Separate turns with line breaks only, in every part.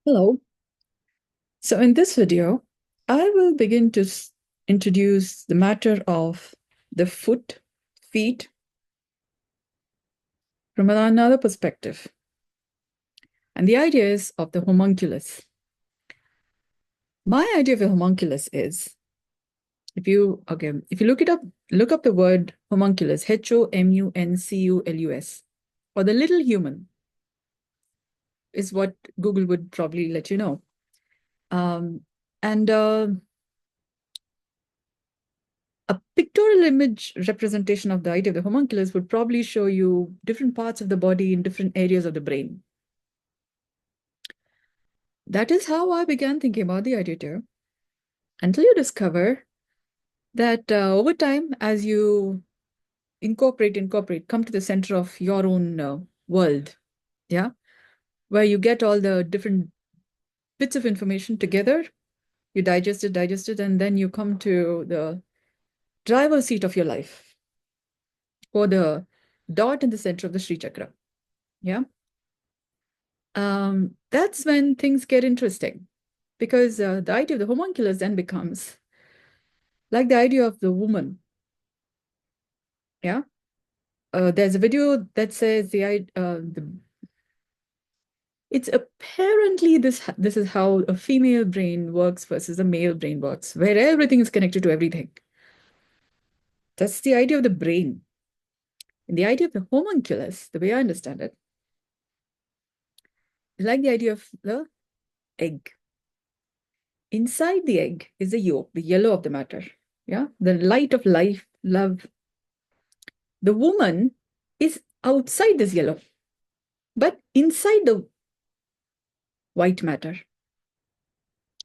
Hello. So in this video, I will begin to introduce the matter of the feet from another perspective. And the idea is of the homunculus. My idea of a homunculus is if you look up the word homunculus, Homunculus, or the little human is what Google would probably let you know. And a pictorial image representation of the idea of the homunculus would probably show you different parts of the body in different areas of the brain. That is how I began thinking about the idea too, until you discover that over time, as you incorporate, come to the center of your own world, yeah, where you get all the different bits of information together, you digest it, and then you come to the driver's seat of your life, or the dot in the center of the Sri Chakra. Yeah. That's when things get interesting, because the idea of the homunculus then becomes like the idea of the woman. Yeah. There's a video that says it's apparently this is how a female brain works versus a male brain works, where everything is connected to everything. That's the idea of the brain. And the idea of the homunculus, the way I understand it, is like the idea of the egg. Inside the egg is the yolk, the yellow of the matter. Yeah, the light of life, love. The woman is outside this yellow, but inside the white matter.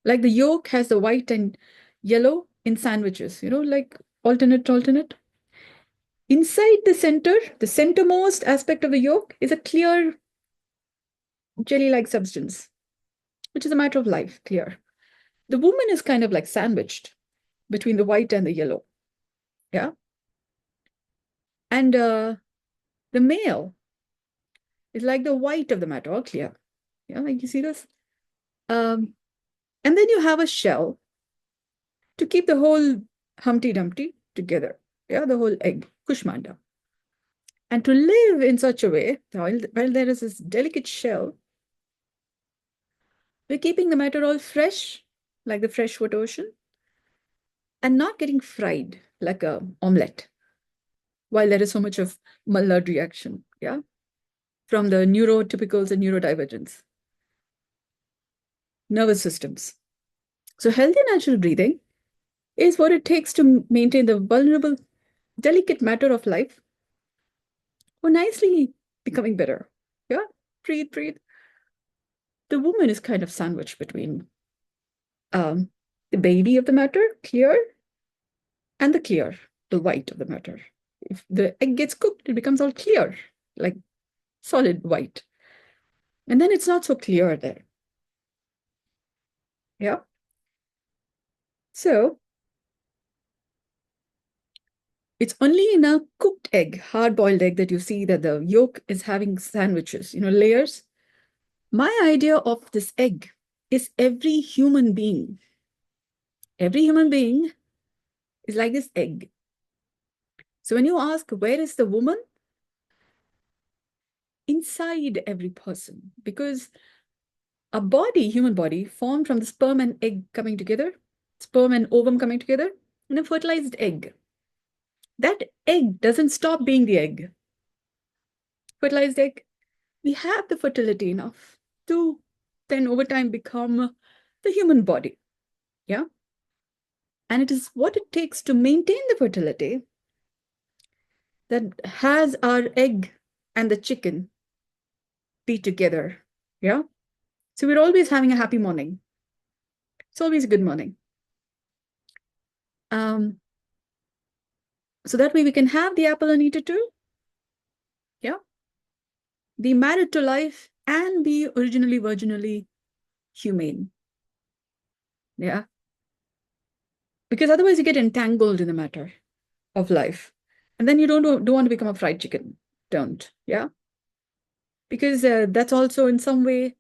Like the yolk has the white and yellow in sandwiches, like alternate. Inside the center, the centermost aspect of the yolk is a clear jelly-like substance, which is a matter of life, clear. The woman is kind of like sandwiched between the white and the yellow. Yeah. And the male is like the white of the matter, all clear. Yeah, like you see this? And then you have a shell to keep the whole Humpty Dumpty together. Yeah, the whole egg, Kushmanda. And to live in such a way, while there is this delicate shell, we're keeping the matter all fresh, like the freshwater ocean, and not getting fried like a omelette, while there is so much of Maillard reaction, yeah, from the neurotypicals and neurodivergence, nervous systems. So healthy natural breathing is what it takes to maintain the vulnerable, delicate matter of life for nicely becoming better. Yeah, breathe. The woman is kind of sandwiched between um, the baby of the matter, clear, and the clear, the white of the matter. If the egg gets cooked, it becomes all clear, like solid white. And then it's not so clear there. Yeah. So it's only in a cooked egg, hard-boiled egg, that you see that the yolk is having sandwiches, layers. My idea of this egg is every human being. Every human being is like this egg. So when you ask, where is the woman? Inside every person, because a body, human body, formed from the sperm and egg coming together, sperm and ovum coming together, in a fertilized egg. That egg doesn't stop being the egg. Fertilized egg, we have the fertility enough to then over time become the human body. Yeah. And it is what it takes to maintain the fertility that has our egg and the chicken be together. Yeah. So we're always having a happy morning. It's always a good morning. So that way we can have the apple and eat it too. Yeah. Be married to life and be originally virginally humane. Yeah. Because otherwise you get entangled in the matter of life. And then you don't want to become a fried chicken. Don't. Yeah. Because that's also in some way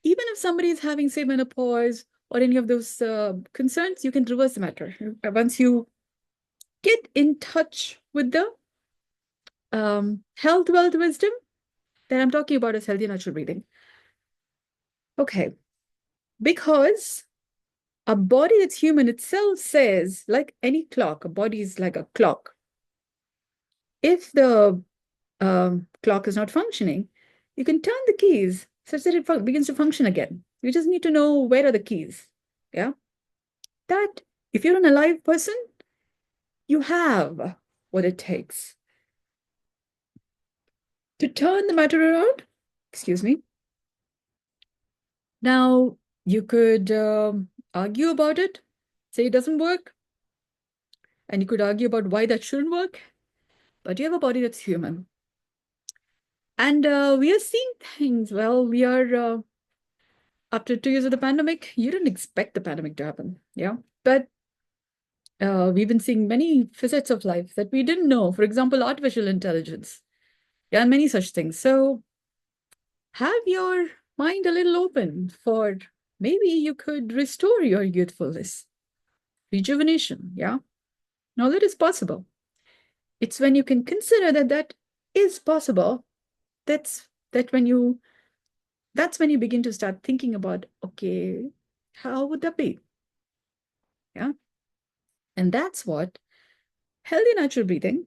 even if somebody is having, say, menopause or any of those concerns, you can reverse the matter. Once you get in touch with the health, wealth, wisdom that I'm talking about is healthy natural breathing. Okay, because a body that's human itself says, like any clock, a body is like a clock. If the clock is not functioning, you can turn the keys such that it begins to function again. You just need to know where are the keys. Yeah. That if you're an alive person, you have what it takes to turn the matter around. Excuse me. Now, you could argue about it, say it doesn't work, and you could argue about why that shouldn't work, but you have a body that's human. And we are seeing things. Well, we are after 2 years of the pandemic, you didn't expect the pandemic to happen. Yeah. But we've been seeing many facets of life that we didn't know. For example, artificial intelligence. Yeah, and many such things. So have your mind a little open for maybe you could restore your youthfulness, rejuvenation. Yeah. Now that is possible. It's when you can consider that that is possible. That when you that's when you begin to start thinking about, okay, how would that be? Yeah. And that's what healthy natural breathing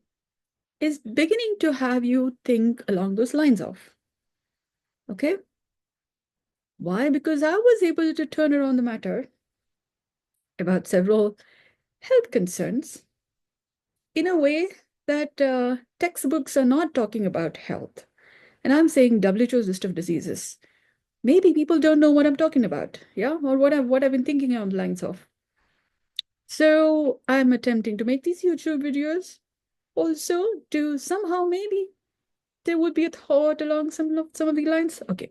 is beginning to have you think along those lines of. Okay. Why? Because I was able to turn around the matter about several health concerns in a way that textbooks are not talking about health. And I'm saying WHO's list of diseases. Maybe people don't know what I'm talking about, yeah, or what I've been thinking on the lines of. So I'm attempting to make these YouTube videos also to somehow maybe there would be a thought along some of the lines. Okay.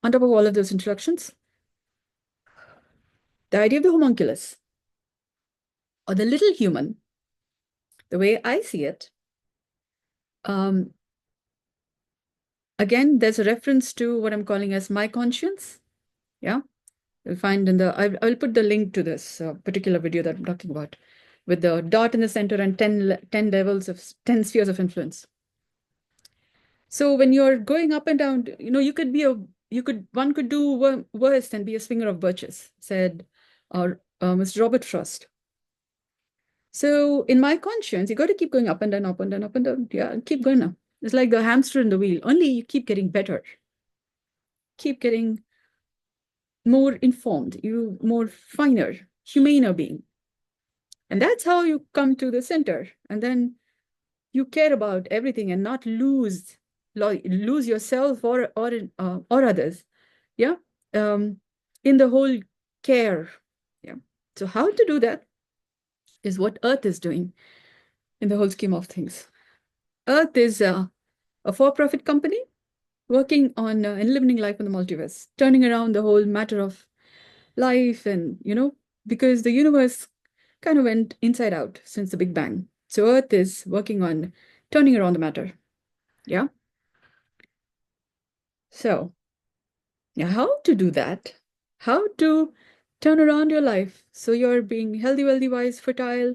On top of all of those introductions, the idea of the homunculus or the little human, the way I see it, um, again, there's a reference to what I'm calling as my conscience. Yeah. You'll find I'll put the link to this particular video that I'm talking about with the dot in the center and 10 levels of 10 spheres of influence. So when you're going up and down, one could do worse than be a swinger of birches, said Mr. Robert Frost. So in my conscience, you got to keep going up and down, up and down, up and down. Yeah, keep going now. It's like the hamster in the wheel. Only you keep getting better, keep getting more informed, you more finer, humaner being. And that's how you come to the center. And then you care about everything and not lose yourself or others. Yeah. In the whole care. Yeah. So how to do that is what Earth is doing in the whole scheme of things. Earth is a for-profit company working on enlivening life in the multiverse, turning around the whole matter of life and, because the universe kind of went inside out since the Big Bang. So Earth is working on turning around the matter. Yeah. So now how to do that? How to turn around your life so you're being healthy, wealthy, wise, fertile.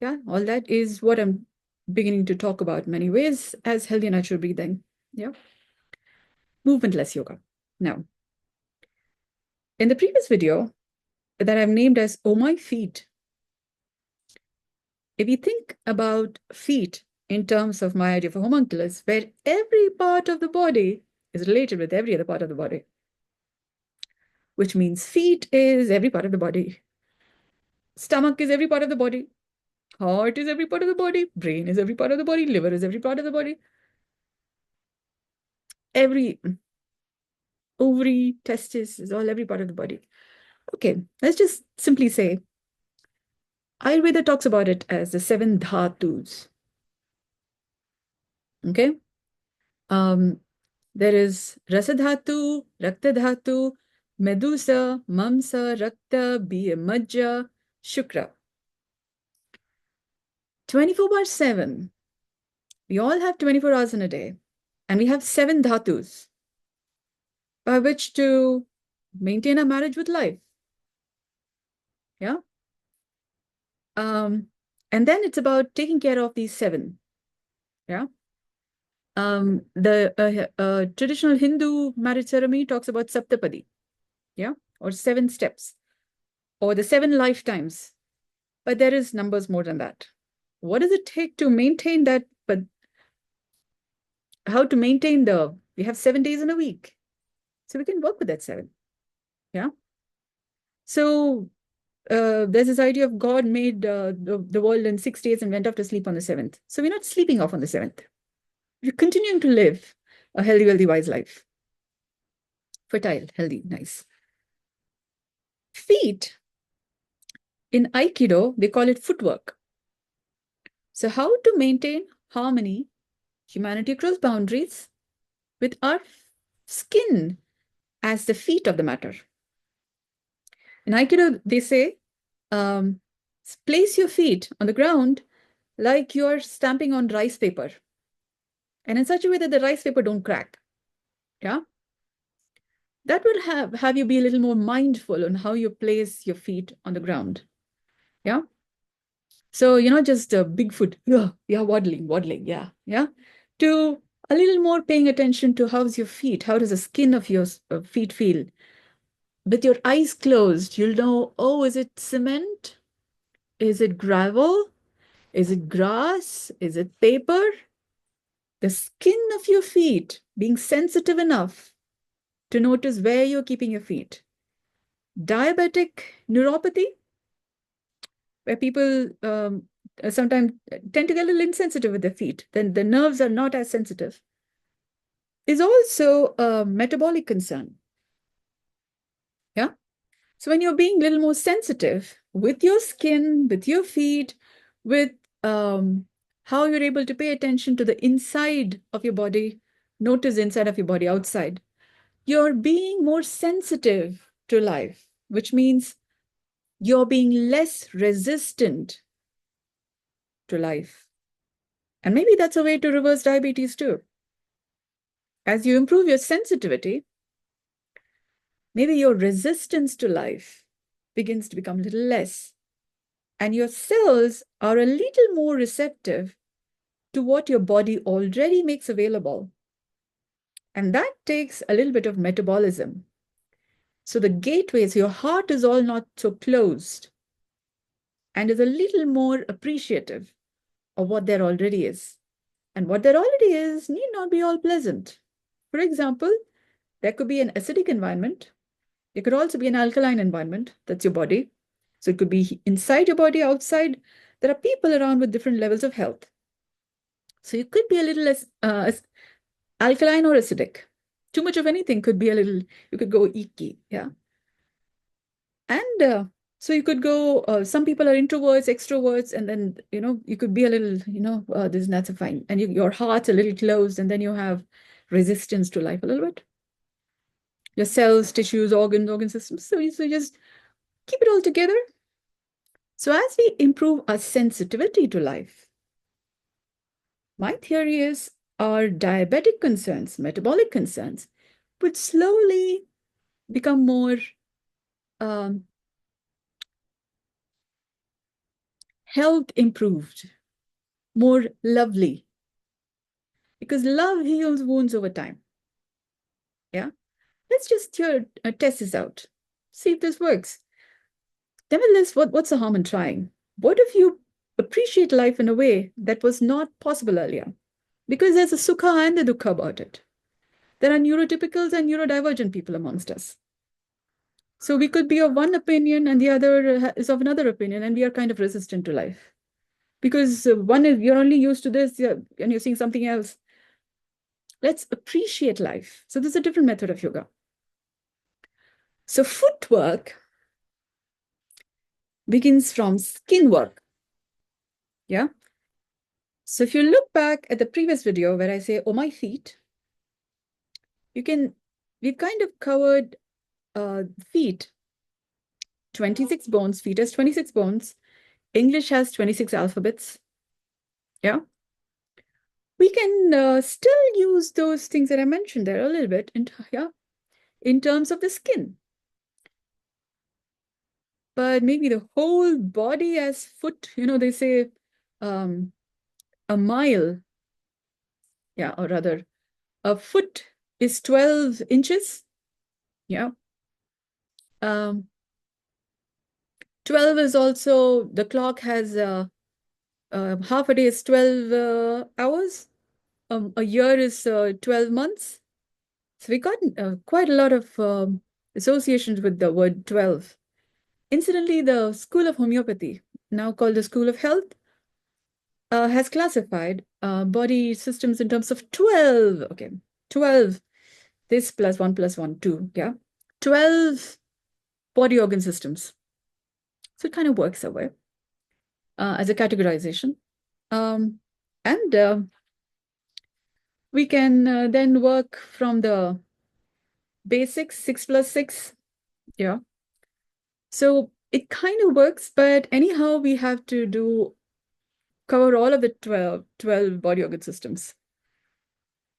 Yeah. All that is what I'm beginning to talk about in many ways as healthy and natural breathing. Yeah. Movementless yoga. Now, in the previous video that I've named as Oh My Feet, if you think about feet in terms of my idea of a homunculus, where every part of the body is related with every other part of the body, which means feet is every part of the body. Stomach is every part of the body. Heart is every part of the body. Brain is every part of the body. Liver is every part of the body. Every ovary, testis is all every part of the body. Okay, let's just simply say Ayurveda talks about it as the 7 dhatus. Okay. There is Rasadhatu, Raktadhatu, Medusa, Mamsa, Rakta, Majja, Shukra. 24/7. We all have 24 hours in a day. And we have 7 dhatus. by which to maintain a marriage with life. Yeah. And then it's about taking care of these 7. Yeah. The traditional Hindu marriage ceremony talks about saptapadi. Yeah. Or 7 steps, or the 7 lifetimes. But there is numbers more than that. What does it take to maintain that? But how to maintain we have 7 days in a week. So we can work with that 7. Yeah. So there's this idea of God made the world in 6 days and went off to sleep on the 7th. So we're not sleeping off on the 7th. We're continuing to live a healthy, wealthy, wise life. Fertile, healthy, nice. Feet, in Aikido, they call it footwork. So how to maintain harmony, humanity across boundaries, with our skin as the feet of the matter. In Aikido, they say, place your feet on the ground like you're stamping on rice paper, and in such a way that the rice paper don't crack. Yeah. That will have you be a little more mindful on how you place your feet on the ground. Yeah. So you're not just a big foot, yeah, waddling, yeah. To a little more paying attention to how's your feet, how does the skin of your feet feel? With your eyes closed, you'll know, oh, is it cement? Is it gravel? Is it grass? Is it paper? The skin of your feet being sensitive enough to notice where you're keeping your feet. Diabetic neuropathy, where people sometimes tend to get a little insensitive with their feet, then the nerves are not as sensitive, is also a metabolic concern. Yeah. So when you're being a little more sensitive with your skin, with your feet, with how you're able to pay attention to the inside of your body, notice inside of your body, outside, you're being more sensitive to life, which means you're being less resistant to life. And maybe that's a way to reverse diabetes too. As you improve your sensitivity, maybe your resistance to life begins to become a little less. And your cells are a little more receptive to what your body already makes available. And that takes a little bit of metabolism. So the gateways, your heart is all not so closed and is a little more appreciative of what there already is. And what there already is need not be all pleasant. For example, there could be an acidic environment. It could also be an alkaline environment. That's your body. So it could be inside your body, outside. There are people around with different levels of health. So you could be a little less alkaline or acidic. Too much of anything could be a little, you could go icky. Yeah. And so you could go, some people are introverts, extroverts, and then, you could be a little, this is not so fine. And your heart's a little closed, and then you have resistance to life a little bit. Your cells, tissues, organ systems. So you just keep it all together. So as we improve our sensitivity to life, my theory is our diabetic concerns, metabolic concerns, would slowly become more health improved, more lovely, because love heals wounds over time. Yeah. Let's just test this out. See if this works. Nevertheless, what's the harm in trying? What if you appreciate life in a way that was not possible earlier? Because there's a sukha and a dukkha about it. There are neurotypicals and neurodivergent people amongst us. So we could be of one opinion and the other is of another opinion, and we are kind of resistant to life. Because one is, you're only used to this and you're seeing something else. Let's appreciate life. So this is a different method of yoga. So footwork begins from skin work. Yeah. So if you look back at the previous video where I say, oh, my feet, we've kind of covered feet, 26 bones, feet has 26 bones. English has 26 alphabets. Yeah. We can still use those things that I mentioned there a little bit. And yeah, in terms of the skin. But maybe the whole body as foot, they say a mile, yeah, or rather, a foot is 12 inches. Yeah. 12 is also, the clock has half a day is 12 hours. A year is 12 months. So we got quite a lot of associations with the word 12. Incidentally, the School of Homeopathy, now called the School of Health, has classified body systems in terms of 12. Okay, 12. This plus 1, 2. Yeah. 12 body organ systems. So it kind of works that way as a categorization. And we can then work from the basics, 6 plus 6. Yeah. So it kind of works, but anyhow, we have to cover all of the 12 body organ systems.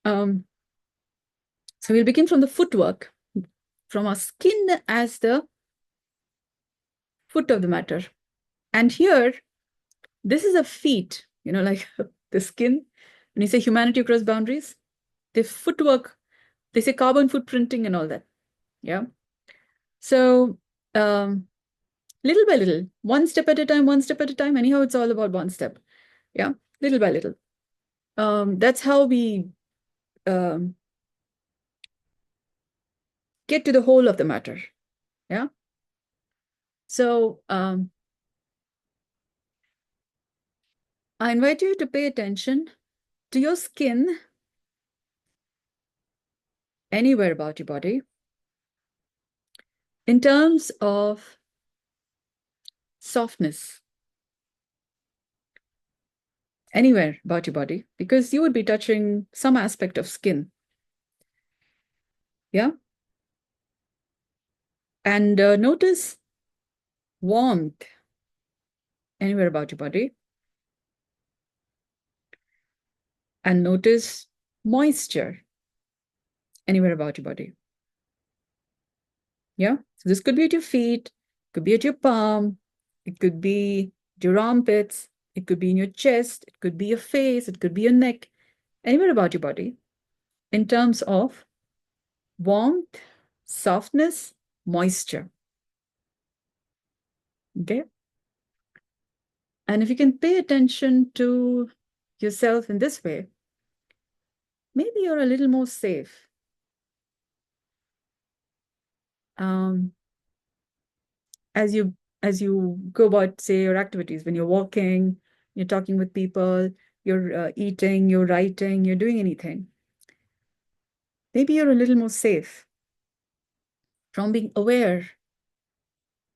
So we'll begin from the footwork, from our skin as the foot of the matter. And here, this is a feet, like the skin. When you say humanity across boundaries, the footwork, they say carbon footprinting and all that. Yeah. So little by little, one step at a time, one step at a time. Anyhow, it's all about one step. Yeah, little by little. That's how we get to the whole of the matter. Yeah. So I invite you to pay attention to your skin anywhere about your body in terms of softness, anywhere about your body, because you would be touching some aspect of skin. Yeah. And notice warmth anywhere about your body. And notice moisture anywhere about your body. Yeah. So this could be at your feet, could be at your palm, it could be your armpits, it could be in your chest, it could be your face, it could be your neck, anywhere about your body in terms of warmth, softness, moisture. Okay. And if you can pay attention to yourself in this way, maybe you're a little more safe. As you go about, say, your activities, when you're walking, you're talking with people, you're eating, you're writing, you're doing anything, maybe you're a little more safe from being aware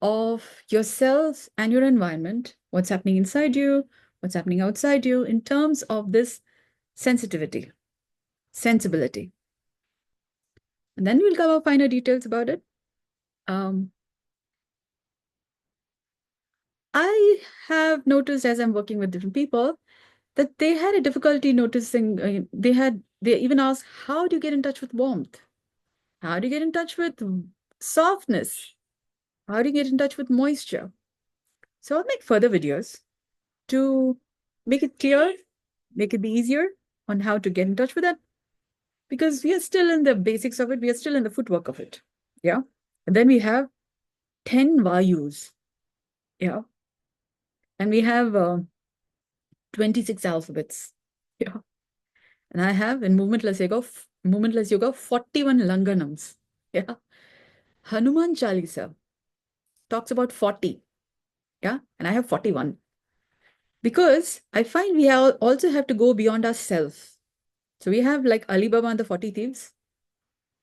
of yourself and your environment, what's happening inside you, what's happening outside you, in terms of this sensitivity, sensibility. And then we'll cover finer details about it. I have noticed, as I'm working with different people, that they had a difficulty noticing. They even asked, how do you get in touch with warmth? How do you get in touch with softness? How do you get in touch with moisture? So I'll make further videos to make it clear, make it be easier on how to get in touch with that, because we are still in the basics of it. We are still in the footwork of it. Yeah. And then we have 10 vayus. Yeah. And we have 26 alphabets. Yeah. And I have in movementless yoga, 41 langanams. Yeah. Hanuman Chalisa talks about 40. Yeah. And I have 41. Because I find we also have to go beyond ourselves. So we have like Alibaba and the 40 thieves.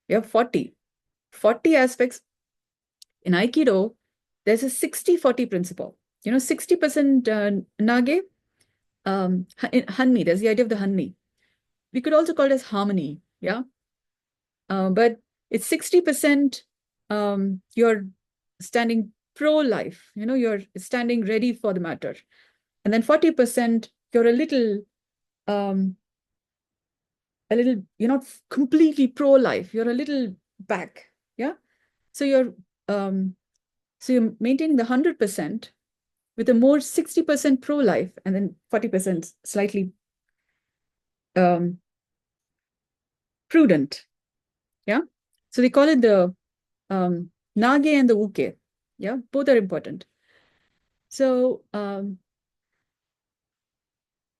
We have 40. 40 aspects. In Aikido, there's a 60-40 principle. 60% nage, in hanmi, there's the idea of the hanmi. We could also call it as harmony. Yeah. But it's 60% you're standing pro-life, you're standing ready for the matter. And then 40% you're you're not completely pro-life, you're a little back. Yeah. So you're maintaining the 100% with a more 60% pro-life and then 40% slightly prudent. Yeah. So they call it the nage and the uke. Yeah. Both are important. So and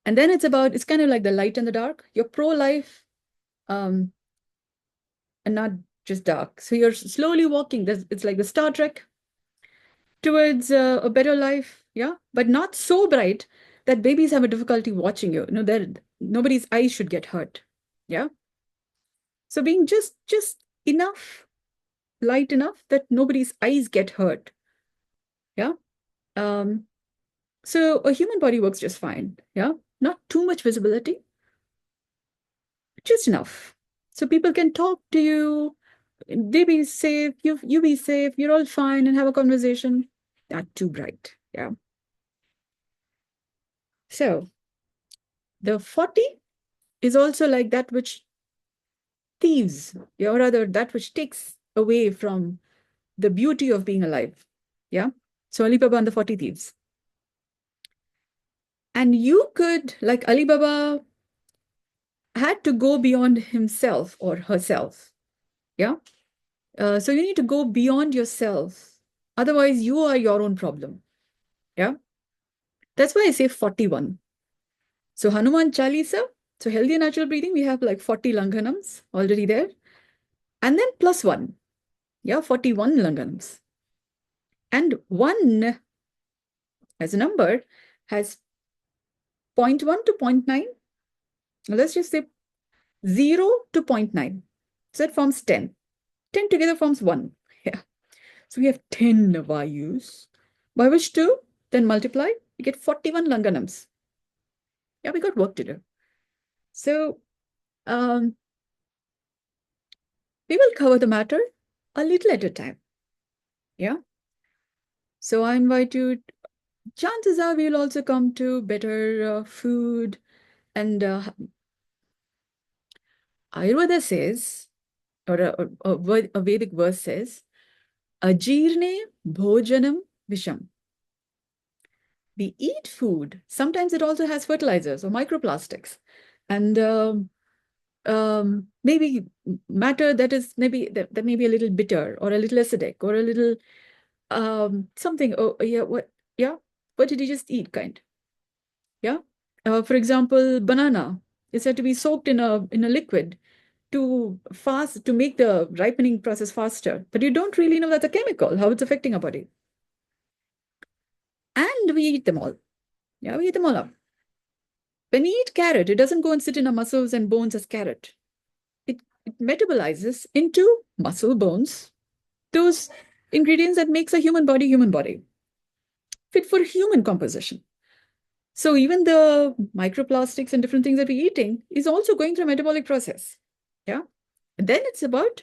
then it's kind of like the light and the dark. You're pro-life and not just dark. So you're slowly walking. It's like the Star Trek towards a better life, yeah, but not so bright that babies have a difficulty watching you. Nobody's eyes should get hurt, yeah. So being just enough light enough that nobody's eyes get hurt, yeah. Um, so a human body works just fine, yeah. Not too much visibility, just enough, so people can talk to you. They be safe, you be safe. You're all fine and have a conversation. Not too bright, yeah. So the 40 is also like that which thieves, or rather that which takes away from the beauty of being alive. Yeah. So Ali Baba and the 40 thieves. And you could, like Ali Baba had to go beyond himself or herself. Yeah. So you need to go beyond yourself. Otherwise, you are your own problem. Yeah. That's why I say 41. So Hanuman Chalisa, so healthy and natural breathing, we have like 40 Langhanams already there. And then plus one. Yeah, 41 Langhanams. And one as a number has 0.1 to 0.9. Let's just say 0 to 0.9. So it forms 10. 10 together forms 1. Yeah. So we have 10 Vayus, by which to then multiply, we get 41 Langanams. Yeah, we got work to do. So we will cover the matter a little at a time. Yeah. So I invite you, chances are we'll also come to better food. And Ayurveda says, or a Vedic verse says, Ajirne bhojanam visham. We eat food. Sometimes it also has fertilizers or microplastics. And maybe matter that is that may be a little bitter or a little acidic or a little something. Oh, yeah, what did you just eat, kind? Yeah. For example, banana is said to be soaked in a liquid to make the ripening process faster. But you don't really know that's a chemical, how it's affecting our body. And we eat them all. Yeah, we eat them all up. When we eat carrot, it doesn't go and sit in our muscles and bones as carrot. It metabolizes into muscle, bones, those ingredients that makes a human body, fit for human composition. So even the microplastics and different things that we're eating is also going through a metabolic process. Yeah. And then it's about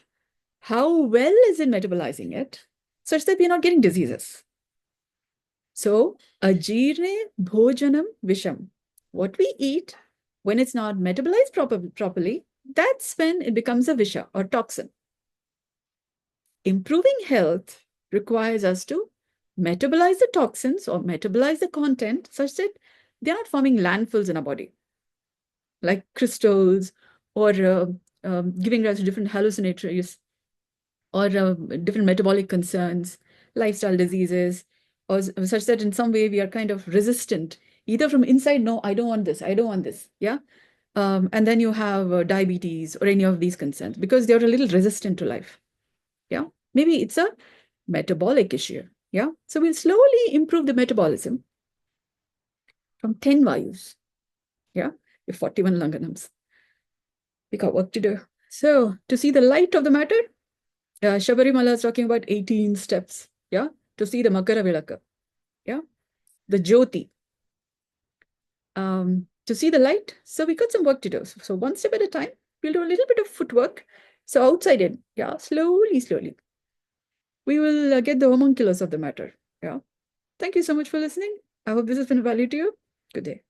how well is it metabolizing it such that we're not getting diseases. So, ajirne bhojanam visham. What we eat, when it's not metabolized properly, that's when it becomes a visha or toxin. Improving health requires us to metabolize the toxins or metabolize the content such that they're not forming landfills in our body, like crystals or giving rise to different hallucinatories or different metabolic concerns, lifestyle diseases, or such that in some way we are kind of resistant, either from inside, no, I don't want this, yeah? And then you have diabetes or any of these concerns because they're a little resistant to life, yeah? Maybe it's a metabolic issue, yeah? So we'll slowly improve the metabolism from 10 Vayus, yeah? With 41 Langanams. We got work to do. So to see the light of the matter, Shabarimala is talking about 18 steps, yeah, to see the Makara Vilaka, yeah, the Jyoti, to see the light. So we got some work to do. So one step at a time, we'll do a little bit of footwork. So outside in, yeah, slowly, we will get the homunculus of the matter, yeah. Thank you so much for listening. I hope this has been of value to you. Good day.